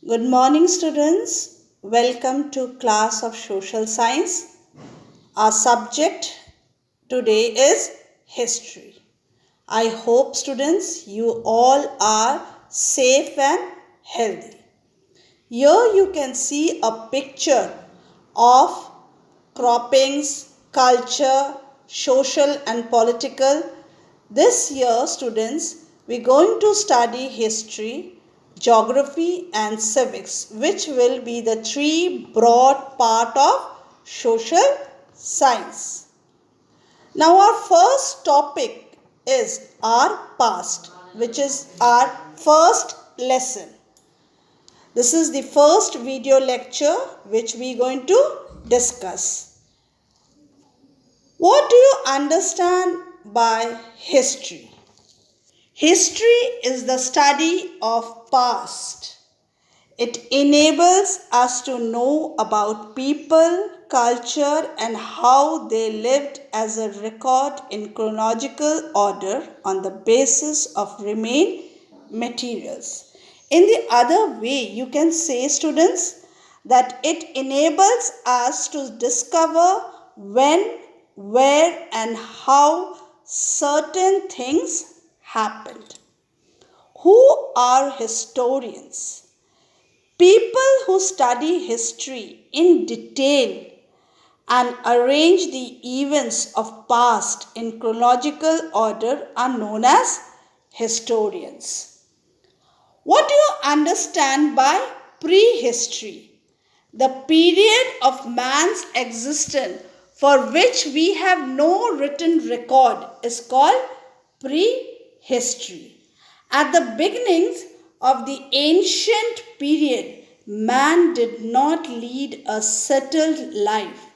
Good morning, students. Welcome to class of social science. Our subject today is history. I hope, students, you all are safe and healthy. Here you can see a picture of croppings, culture, social and political. This year, students, we're going to study history, geography and civics, which will be the three broad part of social science. Now our first topic is our past, which is our first lesson. This is the first video lecture which we are going to discuss. What do you understand by history? History is the study of past. It enables us to know about people, culture and how they lived as a record in chronological order on the basis of remain materials. In the other way, you can say, students, that it enables us to discover when, where and how certain things happened. Who are historians? People who study history in detail and arrange the events of past in chronological order are known as historians. What do you understand by prehistory? The period of man's existence for which we have no written record is called prehistory. At the beginnings of the ancient period, man did not lead a settled life,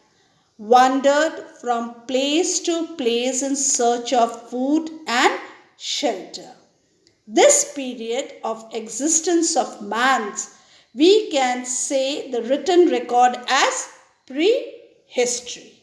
wandered from place to place in search of food and shelter. This period of existence of man's, we can say the written record as prehistory.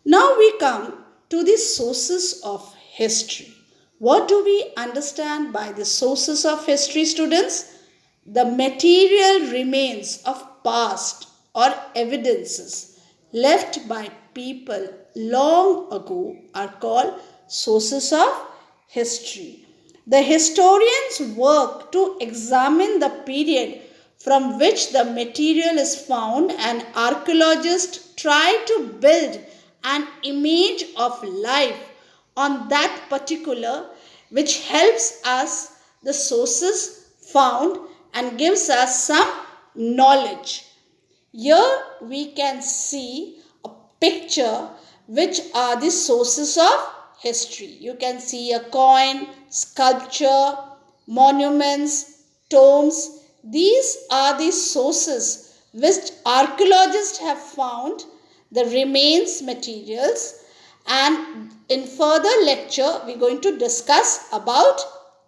Now we come to the sources of history. What do we understand by the sources of history, students? The material remains of past or evidences left by people long ago are called sources of history. The historians work to examine the period from which the material is found, and archaeologists try to build an image of life on that particular, which helps us the sources found and gives us some knowledge. Here we can see a picture which are the sources of history. You can see a coin, sculpture, monuments, tombs. These are the sources which archaeologists have found the remains materials, and in further lecture we are going to discuss about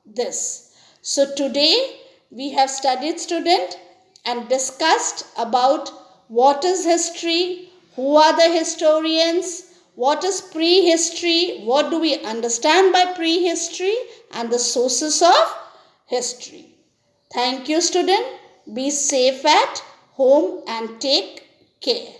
this. So today we have studied, student, and discussed about what is history, who are the historians, what is prehistory, what do we understand by prehistory, and the sources of history. Thank you, student. Be safe at home and take care.